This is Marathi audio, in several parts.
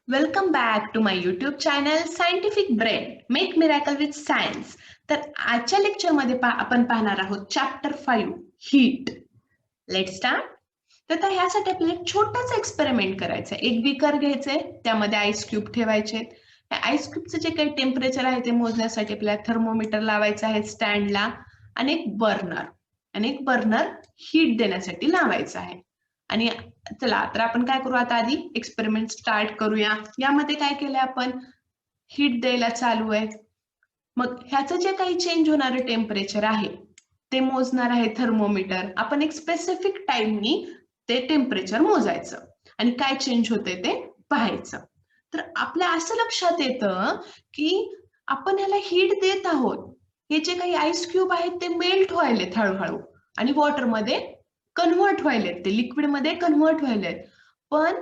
Welcome back to my YouTube channel scientific brain make miracle with science. तर आजच्या लेक्चरमध्ये आपण पाहणार आहोत चॅप्टर 5 हीट. Let start. तर ह्यासाठी आपल्याला एक छोटासा एक्सपेरिमेंट करायचा आहे. एक बीकर घ्यायचंय, त्यामध्ये आईस क्यूब ठेवायचे. त्या आईस क्यूबचं जे काही टेम्परेचर आहे ते मोजण्यासाठी आपल्याला थर्मोमीटर लावायचं आहे स्टँडला आणि एक बर्नर हीट देण्यासाठी लावायचं आहे. आणि चला तर आपण काय करू, आता आधी एक्सपेरिमेंट स्टार्ट करूया. यामध्ये काय केलंय आपण, हीट द्यायला चालू आहे. मग ह्याचं जे काही चेंज होणारं टेम्परेचर आहे ते मोजणार आहे थर्मोमीटर. आपण एक स्पेसिफिक टाइमनी ते टेम्परेचर मोजायचं आणि काय चेंज होते ते पाहायचं. तर आपल्या असं लक्षात येतं की आपण ह्याला हीट देत आहोत. हे जे काही आईस क्यूब आहेत ते मेल्ट व्हायलेत हळूहळू आणि वॉटरमध्ये कन्व्हर्ट व्हायलेत, ते लिक्विडमध्ये कन्व्हर्ट व्हायलेत. पण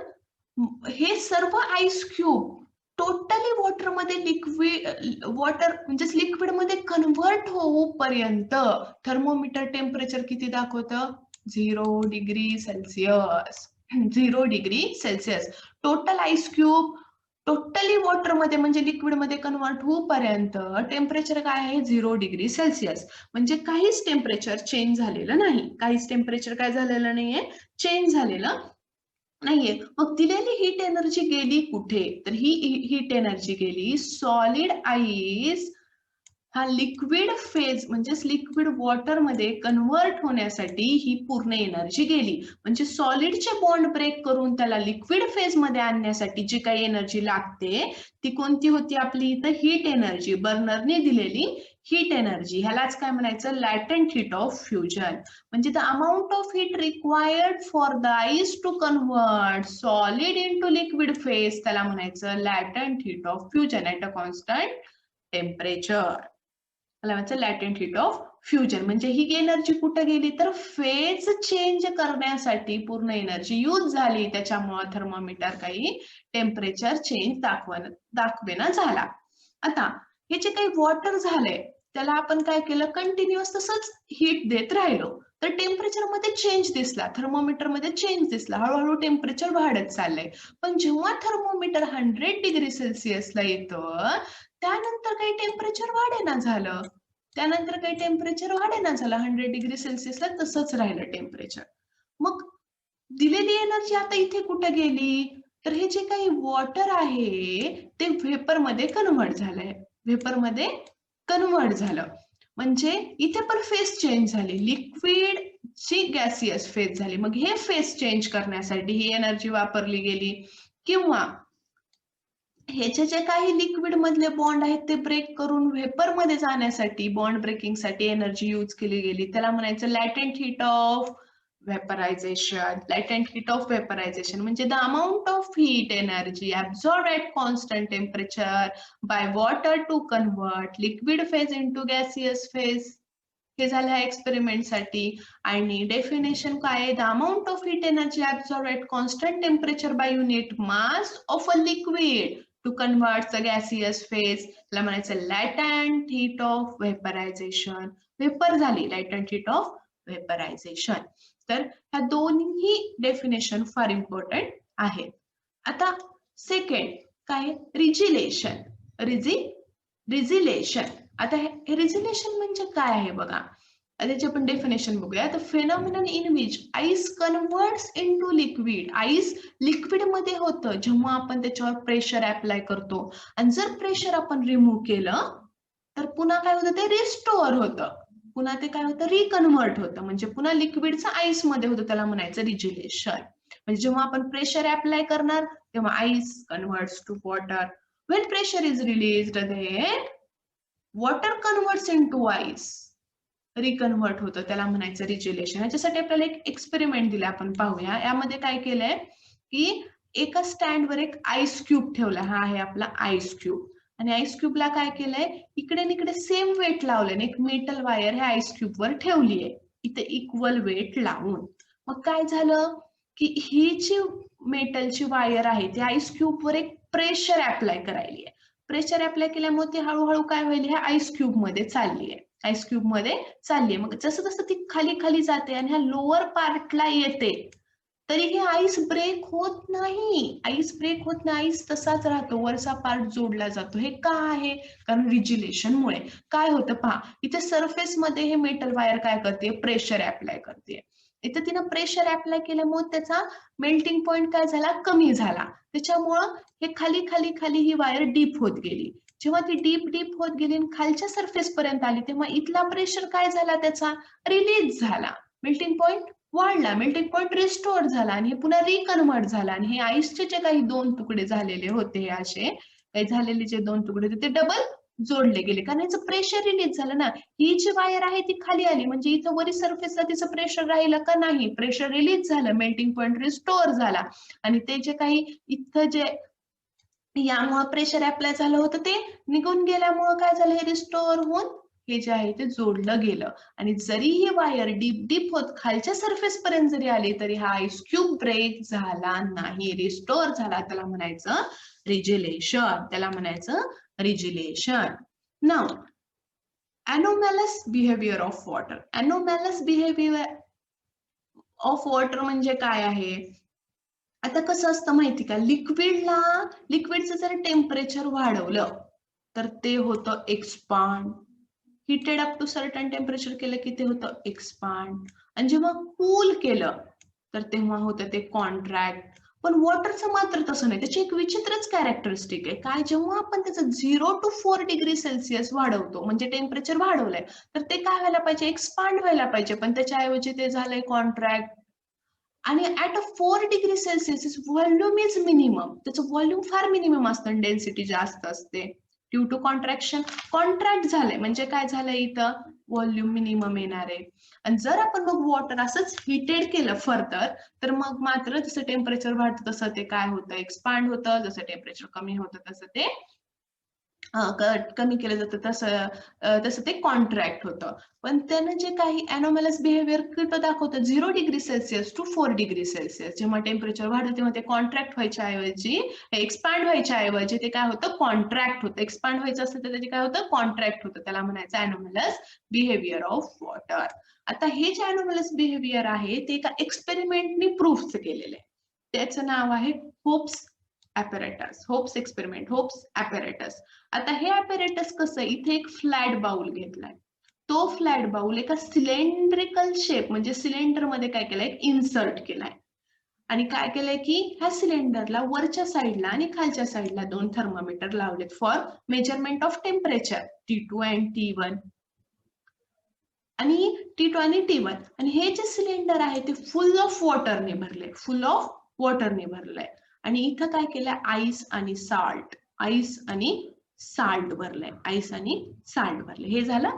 हे सर्व आईस क्यूब टोटली वॉटरमध्ये वॉटर म्हणजेच लिक्विडमध्ये कन्व्हर्ट होऊपर्यंत थर्मोमीटर टेम्परेचर किती दाखवतं? 0 degree Celsius. 0 degree Celsius. Total ice cube totally वॉटरमध्ये म्हणजे लिक्विडमध्ये कन्व्हर्ट होऊपर्यंत टेम्परेचर काय आहे? 0 डिग्री सेल्सिअस. म्हणजे काहीच टेम्परेचर चेंज झालेलं नाही. काहीच टेम्परेचर काय झालेलं नाहीये? चेंज झालेलं नाहीये. मग दिलेली हीट एनर्जी गेली कुठे? तर ही हीट एनर्जी गेली सॉलिड आईस हा लिक्विड फेज म्हणजेच लिक्विड वॉटर मध्ये कन्व्हर्ट होण्यासाठी ही पूर्ण एनर्जी गेली. म्हणजे सॉलिडचे बॉन्ड ब्रेक करून त्याला लिक्विड फेज मध्ये आणण्यासाठी जी काही एनर्जी लागते ती कोणती होती आपली? इथं हीट एनर्जी, बर्नरने दिलेली हीट एनर्जी. ह्यालाच काय म्हणायचं? Latent heat of fusion. म्हणजे the amount of heat required for the ice to convert solid into liquid phase, त्याला म्हणायचं latent heat of fusion at a constant temperature. Latent heat of fusion. म्हणजे ही एनर्जी कुठे गेली? तर फेज चेंज करण्यासाठी पूर्ण एनर्जी यूज झाली. त्याच्यामुळे थर्मोमीटर काही टेम्परेचर चेंज दाखवेना झाला. आता हे जे काही वॉटर झालंय त्याला आपण काय केलं? कंटिन्युअस तसंच हीट देत राहिलो तर टेम्परेचर मध्ये चेंज दिसला, थर्मोमीटर मध्ये चेंज दिसला. हळूहळू टेम्परेचर वाढत चाललंय. पण जेव्हा थर्मोमीटर 100 डिग्री सेल्सिअसला येतं त्यानंतर काही टेम्परेचर वाढेना झालं. 100 डिग्री सेल्सिअसला तसंच राहिलं टेम्परेचर. मग दिलेली एनर्जी आता इथे कुठे गेली? तर हे जे काही वॉटर आहे ते व्हेपर मध्ये कन्व्हर्ट झालंय. व्हेपर मध्ये कन्व्हर्ट झालं म्हणजे इथे पण फेज चेंज झाली. लिक्विड ची गॅसियस फेज झाली. मग हे फेज चेंज करण्यासाठी ही एनर्जी वापरली गेली. किंवा ह्याचे जे काही लिक्विड मधले बॉन्ड आहेत ते ब्रेक करून व्हेपर मध्ये जाण्यासाठी बॉन्ड ब्रेकिंग साठी एनर्जी यूज केली गेली. त्याला म्हणायचं latent heat of vaporisation. Latent heat of vaporisation म्हणजे the amount of heat energy absorb at constant temperature by water to convert liquid phase into gaseous phase. हे झालं ह्या एक्सपेरिमेंट साठी. आणि डेफिनेशन काय आहे? The amount of heat energy absorb at constant temperature by unit mass of a liquid to convert the gaseous phase. त्याला म्हणायचं latent heat of vaporisation. Vapour झाली, लॅटेंट हीट ऑफ वेपरायझेशन. तर ह्या दोन्ही डेफिनेशन फार इम्पॉर्टंट आहेत. आता सेकंड काय? रिजिलेशन. रिजिलेशन. आता हे रिजिलेशन म्हणजे काय आहे बघा. त्याची आपण डेफिनेशन बघूया. तर phenomenon in which ice converts into liquid. Ice liquid मध्ये होतं जेव्हा आपण त्याच्यावर प्रेशर अप्लाय करतो आणि जर प्रेशर आपण रिमूव्ह केलं तर पुन्हा काय होतं? ते रिस्टोअर होतं. पुन्हा ते काय होतं? रिकन्व्हर्ट होतं. म्हणजे पुन्हा लिक्विडचं आईस मध्ये होतं. त्याला म्हणायचं रिजिलेशन. म्हणजे जेव्हा आपण प्रेशर अप्लाय करणार तेव्हा ice converts to water. When pressure is released, then water converts into ice. Reconvert होतं. त्याला म्हणायचं रिजिलेशन. याच्यासाठी आपल्याला एक एक्सपेरिमेंट दिला, आपण पाहूया. यामध्ये काय केलंय की एका स्टँडवर एक आईस क्यूब ठेवला. हा आहे आपला आईस क्यूब. आणि आईस क्यूबला काय केलंय? इकडे इकडे सेम वेट लावलंय. एक मेटल वायर ह्या आईस क्यूब वर ठेवलीये इथे इक्वल वेट लावून. मग काय झालं की ही जी मेटलची वायर आहे ती आईस क्यूब वर एक प्रेशर अप्लाय करायली आहे. प्रेशर अप्लाय केल्यामुळे ती हळूहळू काय होईल? ह्या आईस क्यूब मध्ये चालली आहे. आईस क्यूब मध्ये चालली आहे. मग जसं जसं ती खाली खाली जाते आणि ह्या लोअर पार्टला येते तरीही आईस ब्रेक होत नाही. आईस ब्रेक होत नाही, आईस तसाच राहतो, वरचा पार्ट जोडला जातो. हे का आहे? कारण रिजिलेशनमुळे. काय होतं पहा, इथे सरफेस मध्ये हे मेटल वायर काय करते? प्रेशर अप्लाय करते. इथे तिनं प्रेशर अप्लाय केल्यामुळे त्याचा मेल्टिंग पॉइंट काय झाला? कमी झाला. त्याच्यामुळं हे खाली खाली खाली ही वायर डीप होत गेली. जेव्हा ती डीप डीप होत गेली आणि खालच्या सरफेस पर्यंत आली, तेव्हा इथला प्रेशर काय झाला? त्याचा रिलीज झाला. मेल्टिंग पॉइंट वाढला, मेल्टिंग पॉइंट रिस्टोर झाला आणि हे पुन्हा रिकन्वर्ट झाला. आणि हे आईसचे जे काही दोन तुकडे झालेले होते, असे काही झालेले जे दोन तुकडे होते, ते डबल जोडले गेले, कारण याचं प्रेशर रिलीज झालं ना. ही जी वायर आहे ती खाली आली, म्हणजे इथं वरील सरफेसला तिचं प्रेशर राहिलं का नाही? प्रेशर रिलीज झालं, मेल्टिंग पॉइंट रिस्टोर झाला. आणि ते जे काही इथं जे यामुळे प्रेशर अप्लाय झालं होतं ते निघून गेल्यामुळे काय झालं? हे रिस्टोर होऊन हे जे आहे ते जोडलं गेलं. आणि जरी ही वायर डीप डीप होत खालच्या सरफेस पर्यंत जरी आली, तरी हा आईस क्यूब ब्रेक झाला नाही, रिस्टोर झाला. त्याला म्हणायचं रिजिलेशन. त्याला म्हणायचं regelation. Now anomalous behavior of water. anomalous behavior of water म्हणजे काय आहे? आता कसं असतं माहिती का? लिक्विडचं जर टेम्परेचर वाढवलं तर ते होतं expand. Heated up to certain temperature केलं की ते होतं एक्सपांड. आणि जेव्हा कूल केलं तर तेव्हा होतं ते कॉन्ट्रॅक्ट. पण वॉटरचं मात्र तसं नाही. त्याची एक विचित्रच कॅरेक्टरिस्टिक आहे. काय? जेव्हा आपण त्याचं 0 to 4 डिग्री सेल्सिअस वाढवतो, म्हणजे टेम्परेचर वाढवलंय, तर ते काय व्हायला पाहिजे? एक्सपांड व्हायला पाहिजे. पण त्याच्याऐवजी ते झालंय कॉन्ट्रॅक्ट. आणि at a 4 degree Celsius volume is minimum. त्याचं व्हॉल्यूम फार मिनिमम असतं, डेन्सिटी जास्त असते. ड्यू टू कॉन्ट्रॅक्शन कॉन्ट्रॅक्ट झालंय, म्हणजे काय झालंय? इथं व्हॉल्यूम मिनिमम येणार आहे. आणि जर आपण मग वॉटर असंच हिटेड केलं फर्दर, तर मग मात्र जसं टेम्परेचर वाढतं तसं ते काय होतं? एक्सपांड होतं. जसं टेम्परेचर कमी होतं तसं ते कमी केलं जातं, तसं ते कॉन्ट्रॅक्ट होतं. पण त्यानं जे काही अनॉमलस बिहेवियर कुठं दाखवतं? 0 degree Celsius to 4 degree Celsius. जेव्हा टेम्परेचर वाढतं तेव्हा ते कॉन्ट्रॅक्ट व्हायच्या ऐवजी, एक्सपांड व्हायच्या ऐवजी ते काय होतं? कॉन्ट्रॅक्ट होतं. एक्सपांड व्हायचं असतं तर त्याचे काय होतं? कॉन्ट्रॅक्ट होतं. त्याला म्हणायचं अनॉमलस बिहेवियर ऑफ वॉटर. आता हे जे अनॉमलस बिहेवियर आहे ते एका एक्सपेरिमेंटनी प्रूफ केलेलं आहे. त्याचं नाव आहे hopes apparatus. Hopes experiment, hopes apparatus. आता हे ॲपॅरेटस कसं? इथे एक फ्लॅट बाउल घेतलाय. तो फ्लॅट बाउल एका सिलेंड्रिकल शेप, म्हणजे सिलेंडर मध्ये काय केलंय? इन्सर्ट केलाय. आणि काय केलंय की ह्या सिलेंडरला वरच्या साईडला आणि खालच्या साईडला 2 थर्मामीटर लावलेत for measurement of temperature T2 आणि T1. आणि T2 आणि T1. आणि हे जे सिलेंडर आहे ते फुल ऑफ वॉटरने भरले, फुल ऑफ वॉटरने भरलंय. आणि इथं काय केलंय? आईस आणि साल्ट, आईस आणि साल्ट भरलंय, आईस आणि साल्ट भरले. हे झालं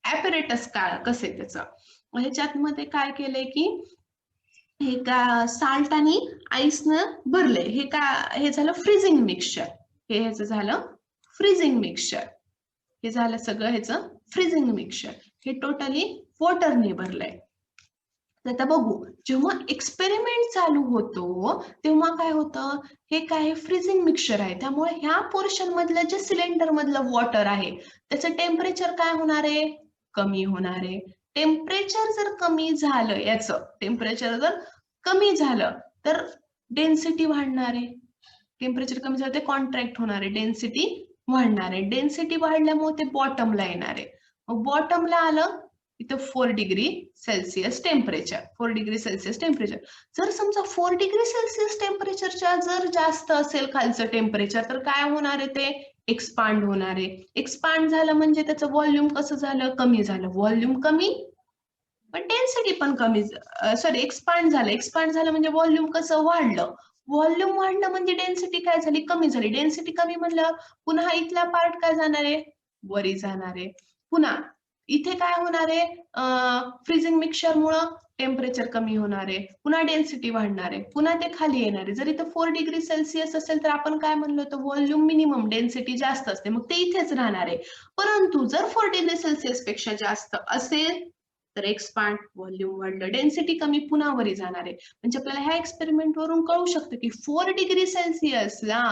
ॲपॅरेटस. कसं आहे त्याचं? ह्याच्यात मध्ये काय केलंय की हे का साल्ट आणि आईसनं भरले. हे झालं फ्रीजिंग मिक्सचर. हे ह्याचं झालं फ्रीजिंग मिक्सचर. हे झालं सगळं ह्याचं फ्रीजिंग मिक्सचर. हे टोटली वॉटरने भरलंय. आता बघू, जेव्हा एक्सपेरिमेंट चालू होतो तेव्हा काय होतं? हे काय? फ्रीजिंग मिक्सचर आहे, त्यामुळे ह्या पोर्शन मधलं जे सिलेंडर मधलं वॉटर आहे त्याचं टेम्परेचर काय होणार आहे? कमी होणार आहे. टेम्परेचर जर कमी झालं, याचं टेम्परेचर जर कमी झालं तर डेन्सिटी वाढणार आहे. टेम्परेचर कमी झालं ते कॉन्ट्रॅक्ट होणार आहे, डेन्सिटी वाढणार आहे. डेन्सिटी वाढल्यामुळे ते बॉटमला येणार आहे. मग बॉटमला आलं इथं 4 degree Celsius temperature, 4 degree Celsius temperature. जर समजा 4 डिग्री सेल्सिअस टेम्परेचरच्या जर जास्त असेल खालचं टेम्परेचर, तर काय होणार आहे? ते एक्सपांड होणार आहे. एक्सपांड झालं म्हणजे त्याचं व्हॉल्यूम कसं झालं? कमी झालं. व्हॉल्यूम कमी पण डेन्सिटी पण कमी, सॉरी एक्सपांड झालं. एक्सपांड झालं म्हणजे व्हॉल्यूम कसं? वाढलं. व्हॉल्यूम वाढलं म्हणजे डेन्सिटी काय झाली? कमी झाली. डेन्सिटी कमी म्हणलं पुन्हा इथला पार्ट काय जाणार आहे? वरी जाणार आहे. पुन्हा इथे काय होणार आहे? फ्रीजिंग मिक्सचरमुळे टेम्परेचर कमी होणार आहे, पुन्हा डेन्सिटी वाढणार आहे, पुन्हा ते खाली येणार आहे. जर इथं 4 डिग्री सेल्सिअस असेल तर आपण काय म्हणलो होतो? व्हॉल्यूम मिनिमम, डेन्सिटी जास्त असते, मग ते इथेच राहणार आहे. परंतु जर 4 डिग्री सेल्सिअस पेक्षा जास्त असेल तर एक्सपांड, व्हॉल्यूम वाढलं, डेन्सिटी कमी, पुन्हा वरी जाणार आहे. म्हणजे आपल्याला ह्या एक्सपेरिमेंट वरून कळू शकतं की 4 डिग्री सेल्सिअसला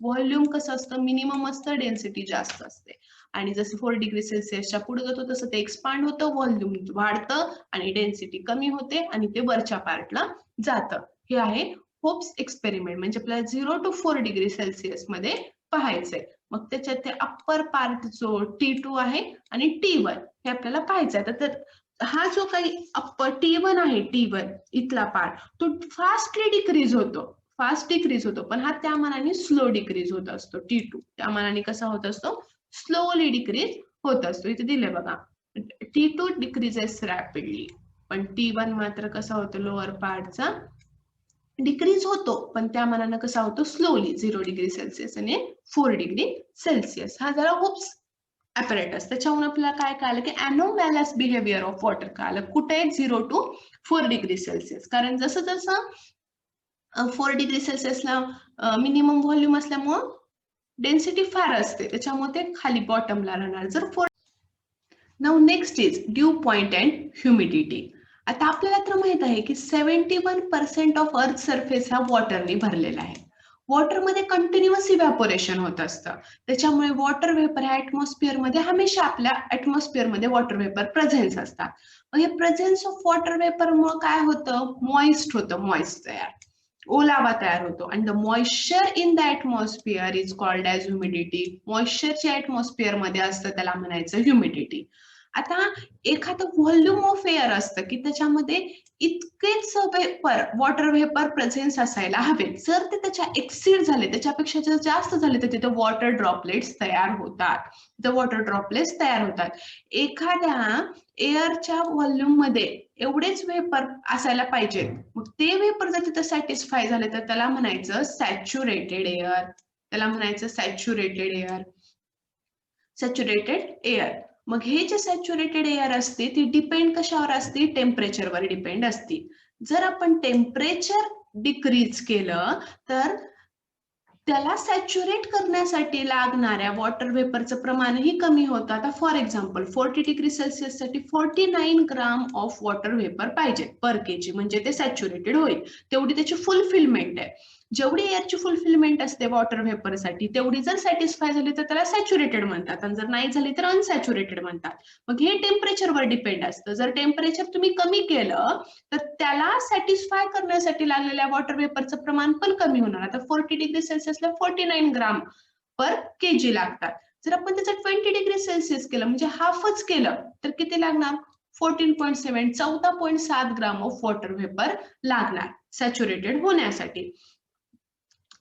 व्हॉल्यूम कसं असतं? मिनिमम असतं, डेन्सिटी जास्त असते. आणि जसं 4 डिग्री सेल्सिअसच्या पुढे जातो तसं ते एक्सपांड होतं, व्हॉल्यूम वाढतं आणि डेन्सिटी कमी होते आणि ते वरच्या पार्टला जातं. हे आहे होप्स एक्सपेरिमेंट, म्हणजे आपल्याला 0 to 4 डिग्री सेल्सिअस मध्ये पाहायचंय. मग त्याच्यात ते अप्पर पार्ट जो T2 आहे आणि T1 हे आपल्याला पाहायचंय. तर हा जो काही अप्पर T1 आहे, T1 इथला पार्ट तो फास्टली डिक्रीज होतो, पण हा त्या मानाने स्लो डिक्रीज होत असतो. T2 त्या मानाने कसा होत असतो, स्लोली डिक्रीज होत असतो. इथे दिले बघा, T2 डिक्रीजेस रॅपिडली, पण T1 मात्र कसा होतो, लोअर पार्टचा डिक्रीज होतो, पण त्या मानाने कसा होतो, स्लोली 0 डिग्री सेल्सिअस आणि 4 डिग्री सेल्सिअस. हा झाला होप्स ॲपरेटस. त्याच्याहून आपल्याला काय कळालं की अनोमॅलस बिहेवियर ऑफ वॉटर कळालं. कुठे 0 to 4 डिग्री सेल्सिअस, कारण जसं जसं 4 डिग्री सेल्सिअसला मिनिमम व्हॉल्यूम असल्यामुळं डेन्सिटी फार असते, त्याच्यामुळे ते खाली बॉटमला राहणार. जर 4 now next is due point and humidity. आता आपल्याला तर माहित आहे की 71% ऑफ अर्थ सरफेस हा वॉटरने भरलेला आहे. वॉटरमध्ये कंटिन्युअस इव्हॅपोरेशन होत असतं, त्याच्यामुळे वॉटर वेपर ह्या ॲटमॉस्फिअरमध्ये हमेशा आपल्या ॲटमॉस्फिअरमध्ये वॉटर वेपर प्रेझेन्स असतात. मग हे प्रेझेन्स ऑफ वॉटर वेपरमुळे काय होतं, मॉइस्ट होतं, मॉइस्ट तयार, ओलावा तयार होतो. आणि the moisture in the atmosphere is called as humidity. Moisture जे ॲटमॉस्फिअरमध्ये असतं त्याला म्हणायचं ह्युमिडिटी. आता एखादं व्हॉल्यूम ऑफ एअर असतं की त्याच्यामध्ये इतकेच वेपर, वॉटर वेपर प्रेझेन्स असायला हवे. जर ते त्याच्या एक्सीड झाले, त्याच्यापेक्षा जर जास्त झाले, तर तिथे वॉटर ड्रॉपलेट्स तयार होतात. एखाद्या एअरच्या व्हॉल्यूम मध्ये एवढेच वेपर असायला पाहिजे. मग ते वेपर जर तिथे सॅटिस्फाय झाले तर त्याला म्हणायचं सॅच्युरेटेड एअर. मग हे जे सॅच्युरेटेड एअर असते ती डिपेंड कशावर असते, टेम्परेचरवर डिपेंड असते. जर आपण टेम्परेचर डिक्रीज केलं तर त्याला सॅच्युरेट करण्यासाठी लागणाऱ्या वॉटर वेपरचं प्रमाणही कमी होतं. आता फॉर एक्झाम्पल 40 डिग्री सेल्सिअस साठी 49 ग्राम ऑफ वॉटर वेपर पाहिजे पर केजी, म्हणजे ते सॅच्युरेटेड होईल. तेवढी त्याची फुलफिलमेंट आहे. जेवढी एअरची फुलफिलमेंट असते वॉटर वेपरसाठी तेवढी जर सॅटिस्फाय झाली तर त्याला सॅच्युरेटेड म्हणतात, आणि जर नाही झाली तर अनसॅच्युरेटेड म्हणतात. मग हे टेम्परेचरवर डिपेंड असतं. जर टेम्परेचर तुम्ही कमी केलं तर त्याला सॅटिस्फाय करण्यासाठी लागलेल्या वॉटर वेपरचं प्रमाण पण कमी होणार. आता 40 डिग्री सेल्सिअसला 49 ग्राम पर केजी लागतात. जर आपण त्याचं 20 डिग्री सेल्सिअस केलं, म्हणजे हाफच केलं, तर किती लागणार, 14.7 14.7 ग्राम ऑफ वॉटर वेपर लागणार सॅच्युरेटेड होण्यासाठी.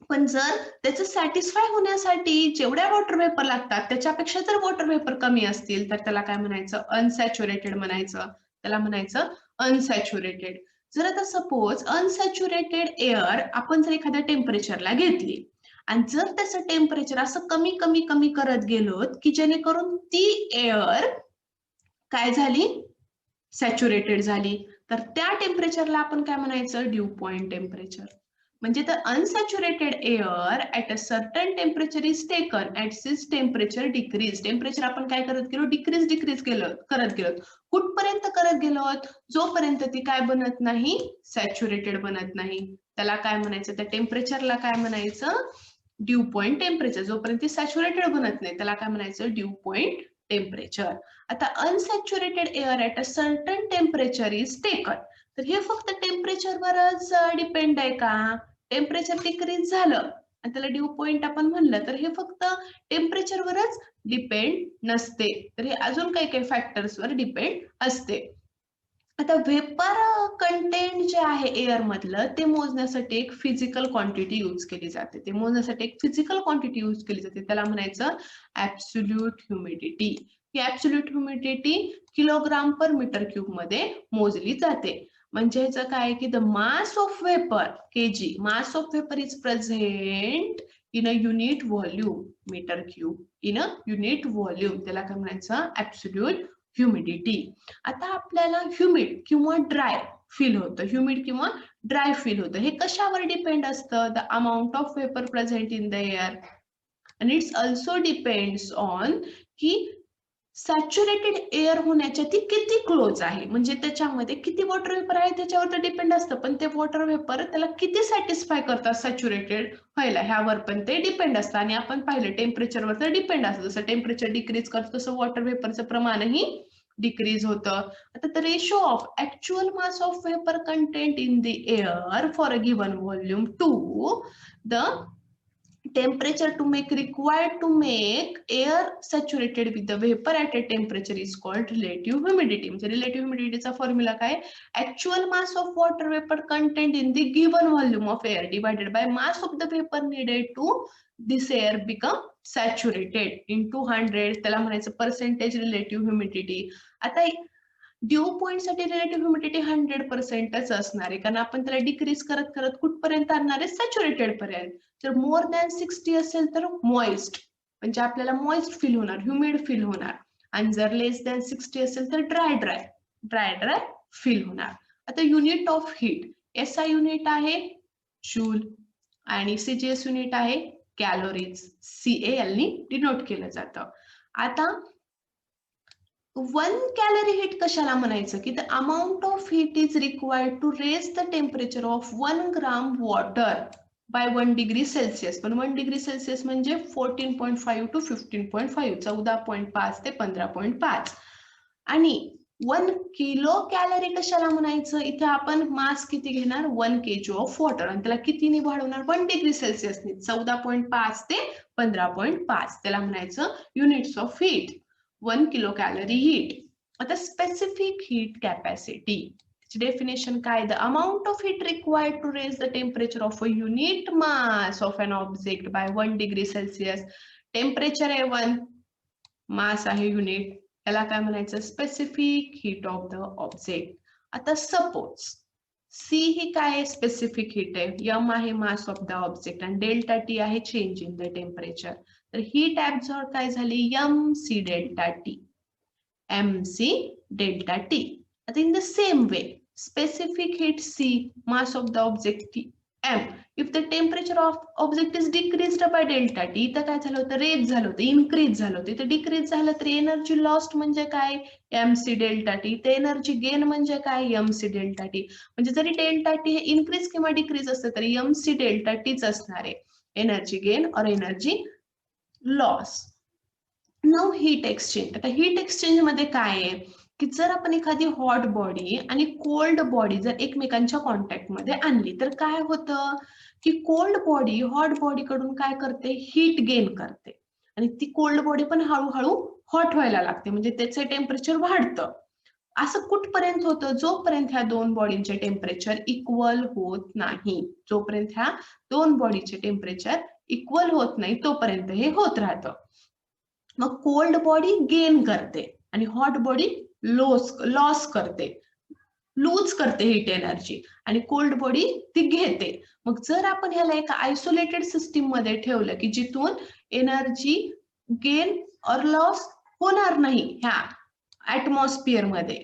पण जर त्याचं सॅटिस्फाय होण्यासाठी जेवढ्या वॉटर वेपर लागतात त्याच्यापेक्षा जर वॉटर वेपर कमी असतील तर त्याला काय म्हणायचं, अनसॅच्युरेटेड म्हणायचं. त्याला म्हणायचं अनसॅच्युरेटेड. जर आता सपोज अनसॅच्युरेटेड एअर आपण जर एखाद्या टेम्परेचरला घेतली आणि जर त्याचं टेम्परेचर असं कमी कमी कमी करत गेलो की जेणेकरून ती एअर काय झाली, सॅच्युरेटेड झाली, तर त्या टेम्परेचरला आपण काय म्हणायचं, ड्यू पॉइंट टेम्परेचर. म्हणजे the unsaturated air at a certain temperature is taken at this temperature decrease. Temperature आपण काय करत गेलो, डिक्रीज करत गेलो. कुठपर्यंत करत गेलो, जोपर्यंत ती काय बनत नाही, सॅच्युरेटेड बनत नाही. त्याला काय म्हणायचं, त्या टेम्परेचरला काय म्हणायचं, ड्यू पॉइंट टेम्परेचर. जोपर्यंत ती सॅच्युरेटेड बनत नाही त्याला काय म्हणायचं, ड्यू पॉइंट टेम्परेचर. आता unsaturated air at a certain temperature is taken, तर हे फक्त टेम्परेचरवरच डिपेंड आहे का, टेम्परेचर डिक्रीज झालं आणि त्याला ड्यू पॉइंट आपण म्हणलं तर हे फक्त टेम्परेचरवरच डिपेंड नसते, तर हे अजून काही काही फॅक्टर्सवर डिपेंड असते. आता वेपर कंटेंट जे आहे एअर मधलं ते मोजण्यासाठी एक फिजिकल क्वांटिटी यूज केली जाते. त्याला म्हणायचं ऍब्सोल्यूट ह्युमिडिटी. ही absolute humidity kilogram per metre cube मध्ये मोजली जाते. म्हणजे ह्याचं काय की the mass of vapour KG, mass of vapour is present in a unit volume metre cube, in a unit volume. त्याला काय म्हणायचं, ऍब्सोल्यूट ह्युमिडिटी. आता आपल्याला ह्युमिड किंवा ड्राय फील होतं, हे कशावर डिपेंड असतं, the amount of vapour present in the air, and it's also depends on की सॅच्युरेटेड एअर होण्याच्या ती किती क्लोज आहे, म्हणजे त्याच्यामध्ये किती वॉटर वेपर आहे त्याच्यावर तर डिपेंड असतं, पण ते वॉटर वेपर त्याला किती सॅटिस्फाय करतात सॅच्युरेटेड व्हायला ह्यावर पण ते डिपेंड असतं. आणि आपण पाहिलं टेम्परेचरवर तर डिपेंड असतं, जसं टेम्परेचर डिक्रीज करतं तसं वॉटर वेपरचं प्रमाणही डिक्रीज होतं. आता the ratio of actual mass of vapour content in the air for a given volume to the temperature to make required to make air saturated with the vapor at a temperature is called relative humidity. म्हणजे relative humidity चा फॉर्म्युला काय? Actual mass of water vapor content in the given volume of air divided by mass of the vapor needed to this air become saturated into 100. त्याला म्हणायचं percentage relative humidity. आता ड्यू पॉइंट साठी रिलेटिव्ह ह्युमिडिटी 100%च असणार आहे, कारण आपण त्याला डिक्रीज करत करत कुठपर्यंत आणणार आहे? सॅच्युरेटेड पर्यंत. जर मोर दॅन 60 असेल तर मॉइस्ट, म्हणजे आपल्याला मॉइस्ट फील होणार, ह्युमिड फील होणार. आणि जर लेस दॅन 60 असेल तर ड्राय फील होणार. आता unit of heat, SI unit आहे जूल आणि सीजीएस युनिट आहे कॅलोरीज, CAL नी डिनोट केलं जातं. आता 1 calorie heat कशाला म्हणायचं की the amount of heat is required to raise the temperature of 1 gram water by 1 degree Celsius. पण 1 degree Celsius म्हणजे 14.5 to 15.5, 14.5 ते 15.5. आणि 1 किलो कॅलरी कशाला म्हणायचं? इथे आपण मास किती घेणार? 1 kg ऑफ वॉटर, आणि त्याला कितीने वाढवणार? 1 डिग्री सेल्सिअसने, 14.5 ते 15.5. त्याला म्हणायचं units of heat, 1 kilocalorie heat. आता specific heat capacity, definition काय? The amount of heat required to raise the temperature of a unit mass of an object by 1 degree Celsius. Temperature आहे 1, mass आहे unit, याला काय म्हणायचं? Specific heat of the object. आता suppose C ही काय? Specific heat आहे, M आहे mass of the object आणि डेल्टा T आहे change in the temperature. तर हीट ऍब्सॉर्ब काय झाली? MC delta T, MC delta T. आता in the same way specific heat C, mass of the object M. If the temperature of object is decreased by delta T, इथं काय झालं होतं? रेज झालं होतं, इन्क्रीज झालं होतं. इथं डिक्रीज झालं तर एनर्जी लॉस्ट म्हणजे काय? MC delta T. ते एनर्जी गेन म्हणजे काय? MC delta T. म्हणजे जरी डेल्टा टी हे इन्क्रीज किंवा डिक्रीज असतं तरी MC डेल्टा टीच असणार आहे. एनर्जी गेन और energy loss. Now heat exchange. आता हीट एक्सचेंज मध्ये काय आहे की जर आपण एखादी हॉट बॉडी आणि कोल्ड बॉडी जर एकमेकांच्या कॉन्टॅक्ट मध्ये आणली तर काय होतं की कोल्ड बॉडी हॉट बॉडी कडून काय करते? हीट गेन करते, आणि ती कोल्ड बॉडी पण हळूहळू हॉट व्हायला लागते, म्हणजे त्याचं टेम्परेचर वाढतं. असं कुठपर्यंत होतं? जोपर्यंत ह्या दोन बॉडींचे टेम्परेचर इक्वल होत नाही, जोपर्यंत ह्या दोन बॉडीचे टेम्परेचर इक्वल होत नाही तोपर्यंत हे होत राहतं. मग कोल्ड बॉडी गेन करते आणि हॉट बॉडी लॉस करते, लूज करते हीट एनर्जी, आणि कोल्ड बॉडी ती घेते. मग जर आपण ह्याला एका आयसोलेटेड सिस्टीम मध्ये ठेवलं की जिथून एनर्जी गेन और लॉस होणार नाही, ह्या ऍटमॉस्फिअर मध्ये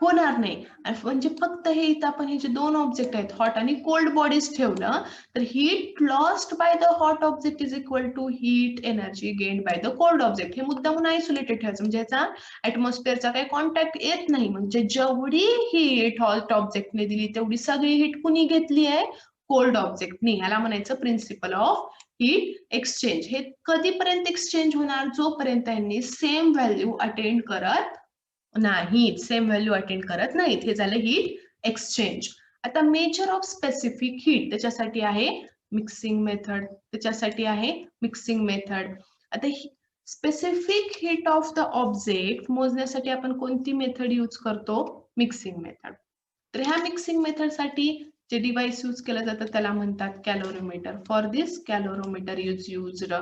होणार नाही, म्हणजे फक्त हे इथं आपण हे जे दोन ऑब्जेक्ट आहेत हॉट आणि कोल्ड बॉडीज ठेवलं तर heat lost by the hot object is equal to heat energy gain by the cold object. हे मुद्दामून आयसोलेटेड ठेवायचं, म्हणजे याचा ऍटमॉस्फिअरचा काही कॉन्टॅक्ट येत नाही. म्हणजे जेवढी हीट हॉट ऑब्जेक्टने दिली तेवढी सगळी हीट कुणी घेतली आहे? कोल्ड ऑब्जेक्टने. याला म्हणायचं प्रिन्सिपल ऑफ हीट एक्सचेंज. हे कधीपर्यंत एक्सचेंज होणार? जोपर्यंत यांनी सेम व्हॅल्यू अटेंड करत नाहीत, हे झालं हीट एक्सचेंज. आता मेजर ऑफ स्पेसिफिक हीट, त्याच्यासाठी आहे मिक्सिंग मेथड. आता specific heat of the object मोजण्यासाठी आपण कोणती मेथड यूज करतो? Mixing method. तर ह्या मिक्सिंग मेथड साठी जे डिव्हाइस यूज केलं जातं त्याला म्हणतात calorimeter. For this calorimeter is used.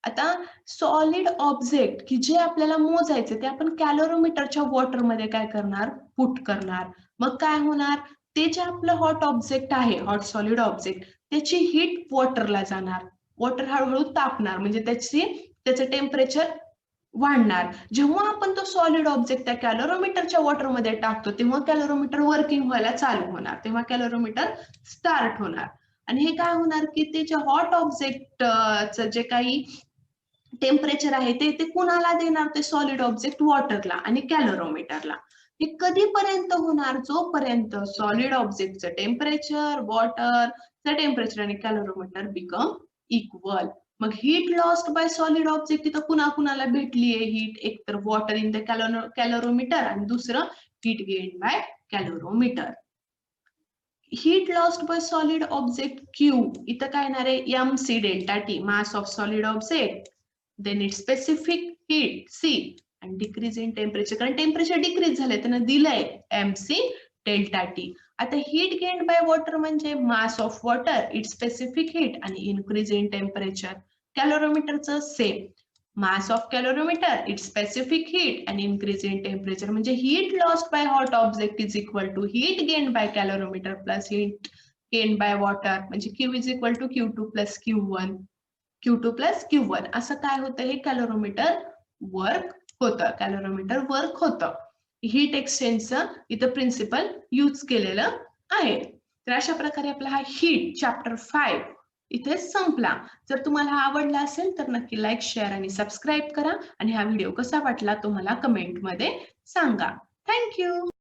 आता सॉलिड ऑब्जेक्ट की जे आपल्याला मोजायचे ते आपण कॅलोरीमीटरच्या वॉटर मध्ये काय करणार? पुट करणार. मग काय होणार? ते जे आपलं हॉट ऑब्जेक्ट आहे, हॉट सॉलिड ऑब्जेक्ट, त्याची हीट वॉटरला जाणार, वॉटर हळूहळू तापणार, म्हणजे त्याचं टेम्परेचर वाढणार. जेव्हा आपण तो सॉलिड ऑब्जेक्ट त्या कॅलोरीमीटरच्या वॉटर मध्ये टाकतो तेव्हा कॅलोरीमीटर वर्किंग व्हायला चालू होणार, तेव्हा कॅलोरीमीटर स्टार्ट होणार. आणि हे काय होणार की ते जे हॉट ऑब्जेक्टचं जे काही टेम्परेचर आहे ते कुणाला देणार? ते सॉलिड ऑब्जेक्ट वॉटरला आणि कॅलोरीमीटरला. हे कधीपर्यंत होणार? जोपर्यंत सॉलिड ऑब्जेक्टचं टेम्परेचर, वॉटरचं टेम्परेचर आणि कॅलोरीमीटर बिकम इक्वल. मग heat lost by solid object इथं कुणा कुणाला भेटली आहे हीट, एक तर वॉटर इन द कॅलोरोमीटर आणि दुसरं heat gain by calorimeter. Heat lost by solid object Q इथं काय येणार आहे M C delta T, mass of solid object, then it specific heat C आणि डिक्रीज इन टेम्परेचर, कारण टेम्परेचर डिक्रीज झालंय त्यानं दिलंय एम सी डेल्टा टी. आता हीट गेन बाय वॉटर म्हणजे mass of water, it specific heat आणि इन्क्रीज इन टेम्परेचर. कॅलोरोमीटरचं same, mass of calorimeter, its specific heat and increase in temperature. म्हणजे heat lost by hot object is equal to heat gained by calorimeter plus heat gained by water. म्हणजे Q is equal to Q2 plus Q1. Q2 plus Q1 असं काय होतं हे कॅलोरोमीटर वर्क होतं, कॅलोरोमीटर वर्क होतं. हीट एक्सचेंजचं इथं प्रिन्सिपल यूज केलेलं आहे. तर अशा प्रकारे आपला हा हीट चॅप्टर 5 इथे संपला. जर तुम्हाला आवडला असेल तर नक्की लाईक, शेअर आणि सबस्क्राईब करा आणि हा व्हिडिओ कसा वाटला तुम्हाला कमेंटमध्ये सांगा. थँक्यू.